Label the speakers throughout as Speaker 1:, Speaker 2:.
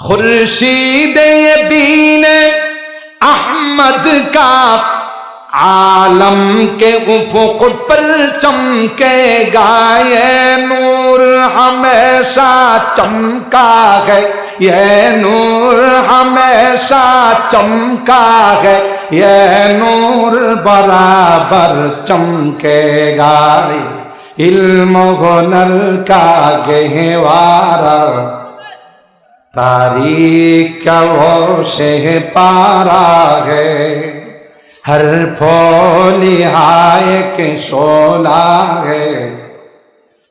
Speaker 1: खुर्शीद दीन अहमद का आलम के उफुक पर चमकेगा ये नूर हमेशा चमका है, ये नूर हमेशा चमका है, ये नूर बराबर चमकेगा। इल्म हुनर का गहवारा तारीख का वो शह पारा है, हर फूल हायक शोला है,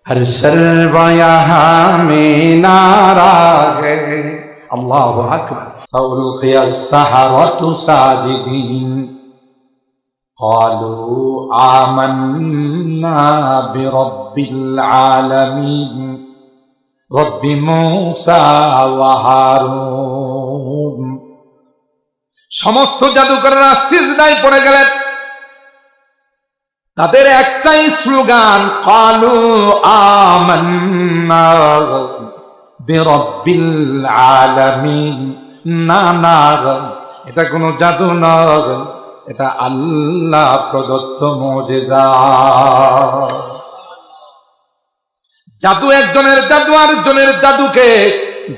Speaker 1: हर सर्व यहाँ में नारा है। अल्लाहु अकबर। फउल्क़िय अस्सहरतु साजिदीन क़ालू आमन्ना बिरब्बिल आलमीन रब्बि मूसा व हारून। সমস্ত জাদুকররা সিজদায় পড়ে গেলেন। তাদের একটাই স্লোগান, ক্বালু আমান্না বিরব্বিল আলামিন। না না, এটা কোনো জাদু নয়, এটা আল্লাহ প্রদত্ত মুজিজা। জাদু একজনের জাদু আরেকজনের জাদুকে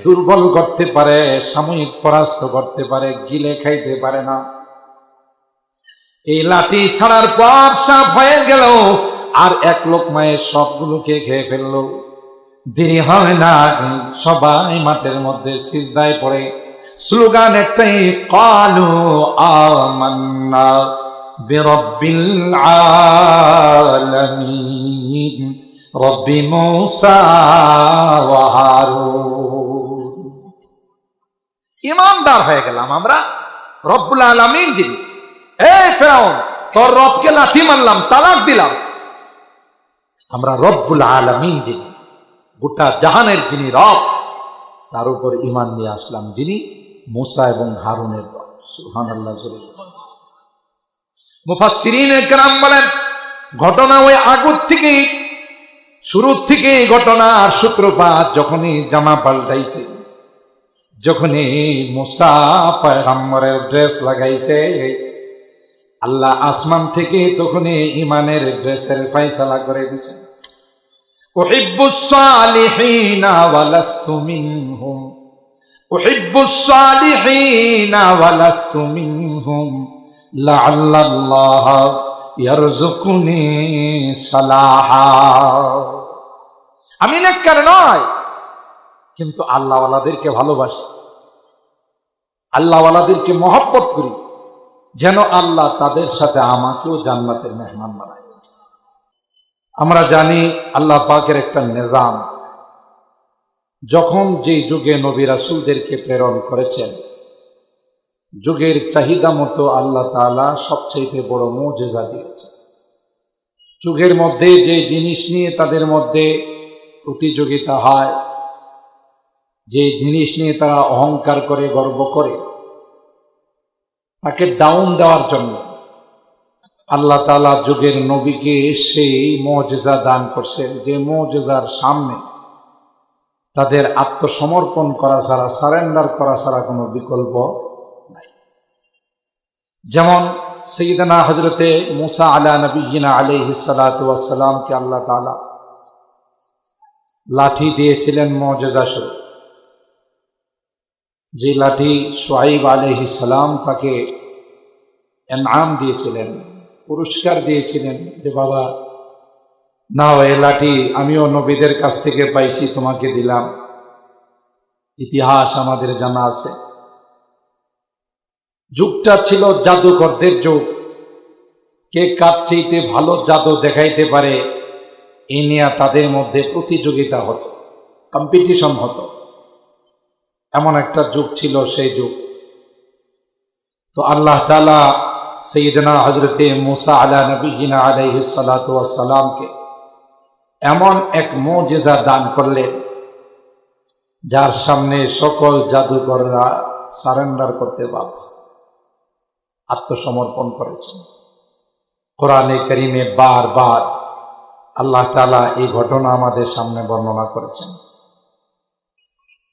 Speaker 1: দুর্বল করতে পারে, সাময়িক পরাস্ত করতে পারে, গিলে খাইতে পারে না। এই লাঠি ছাড়ার পর সাপ হয়ে গেল, আর এক লোকমায় সবগুলোকে খেয়ে ফেললো। দেরি হয় না, সবাই মাঠের মধ্যে সিজদায় পড়ে স্লোগান একটাই, ক্বালু আমান্না বিরব্বিল আলামিন রব্বি মূসা ওয়া হারুন। ইমানদার হয়ে গেলাম আমরা, রব্বুল আলামিন যিনি। এই ফেরাউন, তোর রবকে লাথি মারলাম, তালাক দিলাম। আমরা রব্বুল আলামিন যিনি, গোটা জাহানের যিনি রব, তার উপর ঈমান নিয়ে আসলাম, যিনি মূসা এবং হারুনের রব। সুবহানাল্লাহ। মুফাসসিরিনে কেরাম বলেন, ঘটনা ওই আগের থেকেই, শুরুর থেকে ঘটনার সূত্রপাত যখনই জামা পাল্টাইছে, যখনই মূসা পয়গম্বরের ড্রেস লাগাইছে, আল্লাহ আসমান থেকে তখনই ঈমানের ড্রেসের ফয়সালা করে দিয়েছে। উহিব্বুস সালিহিনা ওয়া লাস্তু মিনহুম, উহিব্বুস সালিহিনা ওয়া লাস্তু মিনহুম লাআল্লাল্লাহ ইয়ারযুকুনি সালাহা। আমি নেককার নয়, কিন্তু আল্লাহওয়ালাদেরকে ভালোবাসি, আল্লাহওয়ালাদেরকে মহব্বত করি, যেন আল্লাহ তাদের সাথে আমাকেও জান্নাতের মেহমান বানায়। আমরা জানি আল্লাহ পাকের একটা নিজাম, যখন যে যুগে নবী রাসূলদেরকে প্রেরণ করেছেন, যুগের চাহিদা মতো আল্লাহ তাআলা সবচেয়ে বড় মুজিজা দিয়েছেন। যুগের মধ্যে যে জিনিস নিয়ে তাদের মধ্যে প্রতিযোগিতা হয়, যে জিনিস নিয়ে তারা অহংকার করে, গর্ব করে, তাকে ডাউন দেওয়ার জন্য আল্লাহ তাআলা যুগের নবীকে সেই মুজিজা দান করছেন, যে মুজিজার সামনে তাদের আত্মসমর্পণ করা ছাড়া, সারেন্ডার করা ছাড়া কোনো বিকল্প নাই। যেমন সাইয়্যিদানা হযরতে মূসা আলা নবিয়িনা আলাইহিস সালাতু ওয়াস সালামকে আল্লাহ তাআলা লাঠি দিয়েছিলেন মুজিজা স্বরূপ। যে লাঠি শুআইব আলাইহিস সালাম তাকে ইনআম দিয়েছিলেন, পুরস্কার দিয়েছিলেন, যে বাবা নাও এই লাঠি, আমিও নবীদের কাছ থেকে পাইছি, তোমাকে দিলাম। ইতিহাস আমাদের জানা আছে। যুগটা ছিল জাদুকরদের যুগ। কে কার চাইতে ভালো জাদু দেখাইতে পারে, এই নিয়ে তাদের মধ্যে প্রতিযোগিতা হতো, কম্পিটিশন হতো। এমন একটা যুগ ছিল সেই যুগ। তো আল্লাহ তাআলা সাইয়্যিদানা হযরতে মূসা আলা নবিয়িনা আলাইহিস সালাতু ওয়াস সালামকে এমন এক মুজিজা দান করলেন, যার সামনে সকল জাদুকররা সারেন্ডার করতে বাধ্য, আত্মসমর্পণ করেছেন। কোরআনে কারীমে বারবার আল্লাহ তাআলা এই ঘটনা আমাদের সামনে বর্ণনা করেছেন।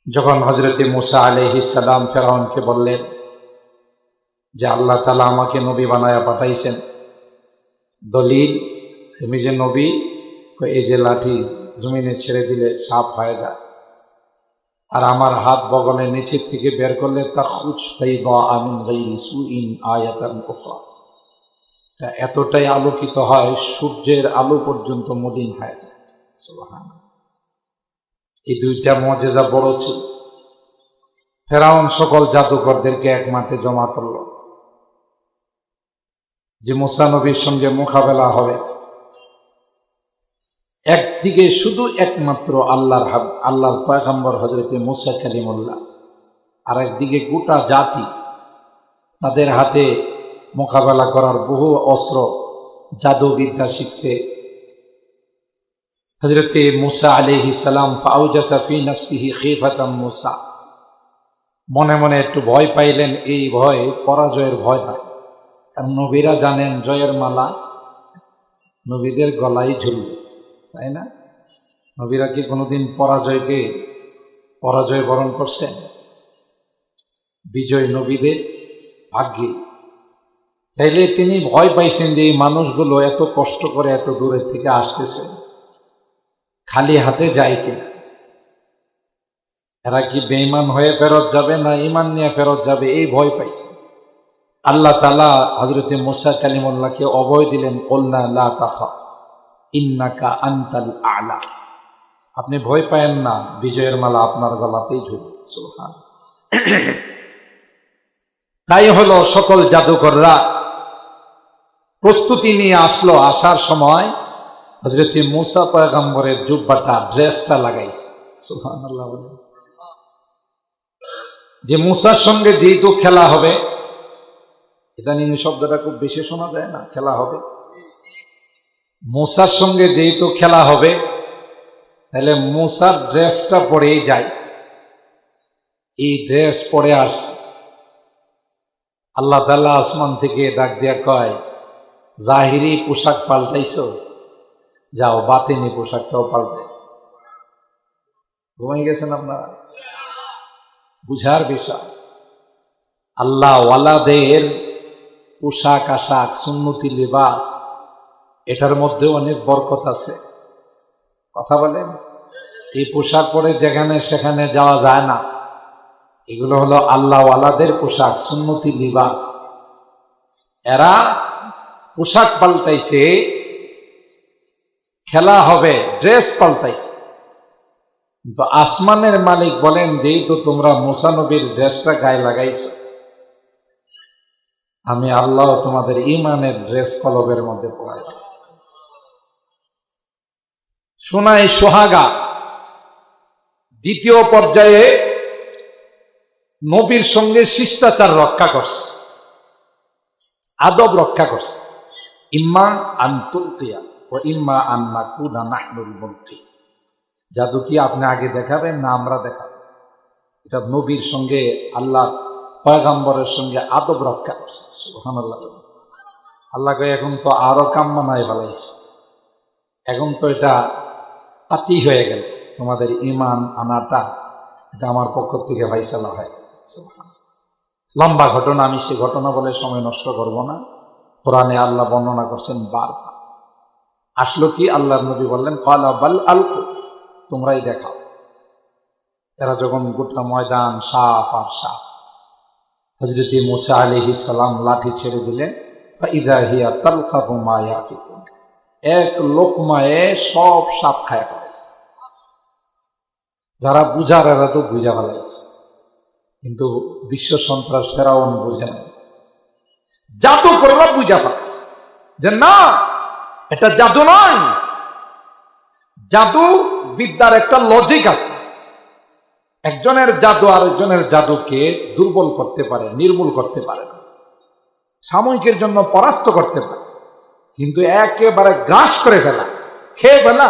Speaker 1: যখন হযরতে মুসা আলাইহিস সালাম ফেরাউনকে বললেন যে আল্লাহ তাআলা আমাকে নবী বানায়া পাঠাইছেন, দলিল তুমি যে নবী, এই যে লাঠি জমিনে ছেড়ে দিলে সাপ হয়ে যায়, আর আমার হাত বগলের নিচের থেকে বের করলে তাখরুজ বাইদা মিন গায়রি সুইন আয়াতান উখরা, এতটাই আলোকিত হয় সূর্যের আলো পর্যন্ত মলিন হয়ে যায়। সুবহানাল্লাহ। এই দুইটা মুজিজা বড় ছিল। ফেরাউন সকল জাদুকরদেরকে এক মাঠে জমা করল যে মুসা নবীর সঙ্গে মোকাবেলা হবে। একদিকে শুধু একমাত্র আল্লাহর পয়গম্বর হযরতে মুসা কালিমুল্লাহ, আর একদিকে গোটা জাতি, তাদের হাতে মোকাবেলা করার বহু অস্ত্র, জাদুবিদ্যা শিখছে। হযরতে মুসা আলাইহিস সালাম ফাউজাসা ফি নাফসিহি খিফাতাম মুসা, মনে মনে একটু ভয় পাইলেন। এই ভয় পরাজয়ের ভয় নয়, কারণ নবীরা জানেন জয়ের মালা নবীদের গলায় ঝুলবে, তাই না? নবীরা কি কোনোদিন পরাজয় বরণ করছেন? বিজয় নবীদের ভাগ্যে। তাইলে তিনি ভয় পাইছেন যে এই মানুষগুলো এত কষ্ট করে এত দূরের থেকে আসতেছে, খালি হাতে যায় কিনা, এরা কি বেঈমান হয়ে ফেরত যাবে না ঈমান নিয়ে ফেরত যাবে, এই ভয় পাইছে। আল্লাহ তাআলা হযরতে মুসা কালিমুল্লাহকে অভয় দিলেন, কুলনা লা তাখাফ ইন্নাকা আনতাল আ'লা, আপনি ভয় পায়েন না, বিজয়ের মালা আপনার গলাতেই ঝুলবে। সুবহানাল্লাহ। তাই হলো সকল জাদুকররা প্রস্তুতি নিয়ে আসলো। আসার সময় হযরতে মুসা পয়গম্বরের জুব্বাটা, ড্রেসটা লাগাইছে। সুবহানাল্লাহ। যে মুসার সঙ্গে যেহেতু খেলা হবে, ইদানিং শব্দটা খুব বেশি শোনা যায় না, খেলা হবে। মুসার সঙ্গে যেহেতু খেলা হবে, তাহলে মুসার ড্রেসটা পরেই যায়। এই ড্রেস পরে আসছে। আল্লাহ তাআলা আসমান থেকে ডাক দিয়া কয়, জাহিরি পোশাক পাল্টাইছো, যাও বাতিনি পোশাকটাও পাল্টাই। ঘুমাই গেছেন আপনারা? বুঝার বিষয়। আল্লাহ ওয়ালাদের পোশাক আশাক, সুন্নতি লিবাস, এটার মধ্যে অনেক বরকত আছে। কথা বলেন? এই পোশাক পরে যেখানে সেখানে যাওয়া যায় না। এগুলো হলো আল্লাহ ওয়ালাদের পোশাক, সুন্নতি লিবাস। এরা পোশাক পাল্টাইছে, খেলা হবে, ড্রেস পাল্টাইছে। কিন্তু আসমানের মালিক বলেন, যেহেতু তোমরা মুসা নবীর ড্রেসটা গায়ে লাগাইছো, আমি আল্লাহ তোমাদের ঈমানের ড্রেস কলবের মধ্যে পড়াই। সোনাই সোহাগা দ্বিতীয় পর্যায়ে নবীর সঙ্গে শিষ্টাচার রক্ষা করছে, আদব রক্ষা করছে। ইম্মা আন তুলকিয়া ও ইম্মা আন নাকুনা নাহনুল মুলকি। জাদু কি আপনি আগে দেখাবেন না আমরা দেখাবো? এটা নবীর সঙ্গে, আল্লাহ পয়গম্বরের সঙ্গে আদব রক্ষা করছে। সুবহানাল্লাহ। আল্লাহ কয়, এখন তো আরো কাম বানায় ফেলাইছে, এখন তো এটা পাতি হয়ে গেল, তোমাদের ঈমান আনাটা এটা আমার পক্ষ থেকে ফাইসালা হয়ে গেছে। লম্বা ঘটনা, আমি সে ঘটনা বলে সময় নষ্ট করব না। কোরআনে আল্লাহ বর্ণনা করছেন বারবার। আসলো কি, আল্লাহর নবী বললেন, ক্বালা বাল আলকু, তোমরাই দেখাও। এরা যখন গোটা ময়দান সাফ আর সাফ, হযরত মুসা আলাইহিস সালাম লাঠি ছেড়ে দিলেন, ফাইদা হিয়া তালকাফু মা ইয়াফিকুন, এক লোকমায়ে সব সাপ খায় ফেলাইছে। যারা বুঝার, এরা তো বুঝা ফেলাইছে, কিন্তু বিশ্ব সন্ত্রাস ফেরাউন বুঝে না। জাদু করলা বুঝা ফেলাইছে যে না, এটা জাদু নয়। জাদু বিদ্যার একটা লজিক আছে। একজনের জাদু আরেকজনের জাদুকে দুর্বল করতে পারে, নির্মূল করতে পারে না, সাময়িকের জন্য পরাস্ত করতে পারে, কিন্তু একেবারে গ্রাস করে ফেলা, খেয়ে ফেলা,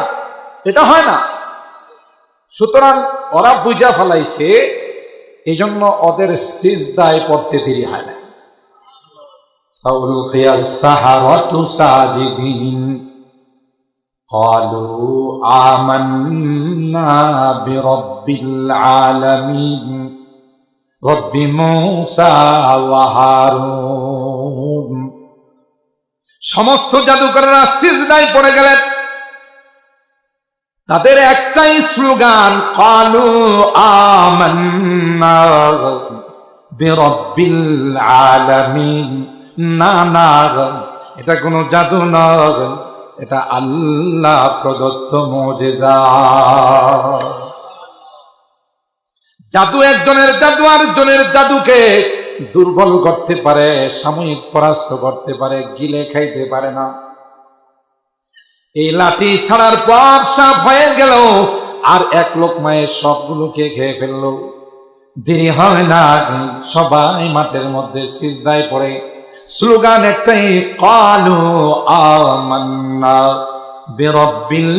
Speaker 1: এটা হয় না। সুতরাং ওরা বুঝা ফেলাইছে, এই জন্য ওদের সিজদায় পড়তে দেরি হয় না। ফাউলকিয়াস সাহারাতু সাজিদিন, ক্বালু আমান্না বিরাব্বিল আলামিন রব্বি মূসা ওয়া হারুন। সমস্ত জাদুকররা সিজদায় পড়ে গেলেন। তাদের একটাই স্লোগান, ক্বালু আমান্না বিরাব্বিল আলামিন। না না, এটা কোনো জাদু নয়, এটা আল্লাহ প্রদত্ত মুজিজা। জাদু একজনের জাদু আরেকজনের জাদুকে দুর্বল করতে পারে, সাময়িক পরাস্ত করতে পারে, গিলে খাইতে পারে না। এই লাঠি ছাড়ার পর সাপ হয়ে গেল, আর এক লোকমায় সবগুলোকে খেয়ে ফেললো। দেরি হয় না, সবাই মাঠের মধ্যে সিজদায় পড়ে। স্লোগান একটাই, ক্বালু আমান্না বিরাব্বিল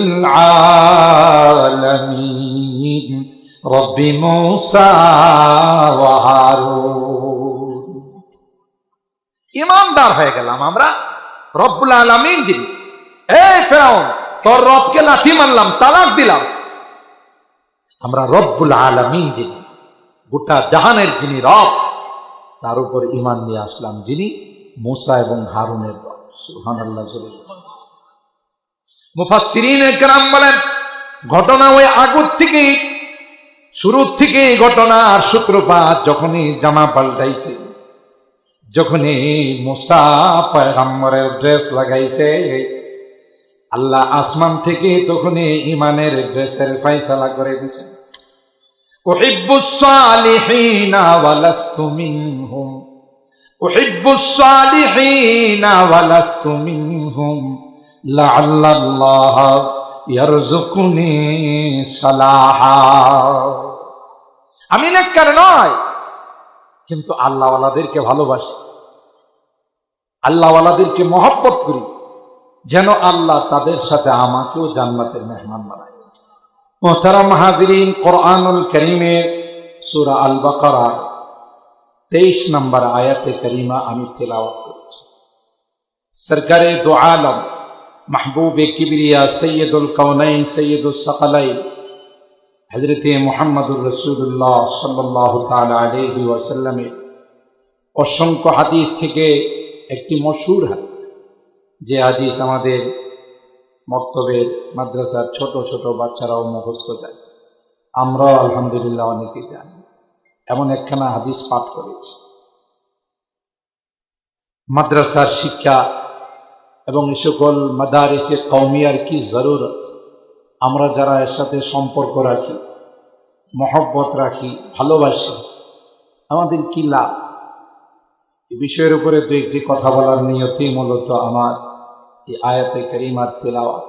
Speaker 1: আলামিন রব্বি মূসা ওয়া হারুন। ইমানদার হয়ে গেলাম আমরা, রব্বুল আলামিন যিনি। এই ফেরাউন, তোর রবকে লাঠি মারলাম, তালাক দিলাম। আমরা রব্বুল আলামিন যিনি, গোটা জাহানের যিনি রব, তার উপর ঈমান নিয়ে আসলাম, যিনি মূসা এবং হারুনের রব। সুবহানাল্লাহ। মুফাসসিরিনে কেরাম বলেন, ঘটনা ওই আগের থেকে, শুরুর থেকে ঘটনার সূত্রপাত যখনই জামা পাল্টাইছে, যখনই মূসা পয়গম্বরের ড্রেস লাগাইছে, আল্লাহ আসমান থেকে তখনই ঈমানের ড্রেসের ফয়সালা করে দিয়েছেন। উহিব্বুস সালিহিনা ওয়া লাস্তু মিনহুম, উহিব্বুস সালিহিনা ওয়া লাস্তু মিনহুম লাআল্লাল্লাহ ইয়ারযুকুনি সালাহা। আমি নেককার নয়, কিন্তু আল্লাহওয়ালাদেরকে ভালোবাসি, আল্লাহওয়ালাদেরকে মহব্বত করি, যেন আল্লাহ তাদের সাথে আমাকেও জান্নাতের মেহমান বানায়। মুহতারাম হাজিরিন, কোরআনুল কারীমের সূরা আল বাকারা 23 নম্বর আয়াতে কারিমা আমি তেলাওয়াত করছি। সরকারে দু আলম, মাহবুবে কিবরিয়া, সৈয়দুল কাউনাইন, সৈয়দুস সাকালাইন, হযরতে মুহাম্মদুর রাসূলুল্লাহ সাল্লাল্লাহু তাআলা আলাইহি ওয়াসাল্লামের অসংখ্য হাদিস থেকে একটি মশহুর হাদিস, যে হাদিস আমাদের মক্তবের মাদ্রাসার ছোট ছোট বাচ্চারাও মুখস্থ যায়, আমরাও আলহামদুলিল্লাহ অনেকে জানি। এমন একখানা হাদিস পাঠ করেছি। মাদ্রাসার শিক্ষা এবং এই সকল মাদারিসে কওমিয়ার কি জরুরত, আমরা যারা এর সাথে সম্পর্ক রাখি, মহব্বত রাখি, ভালোবাসি, আমাদের কি লাভ, এই বিষয়ের উপরে দু একটি কথা বলার নিয়তেই মূলত আমার এই আয়াতে কারিমার তেলাওয়াত।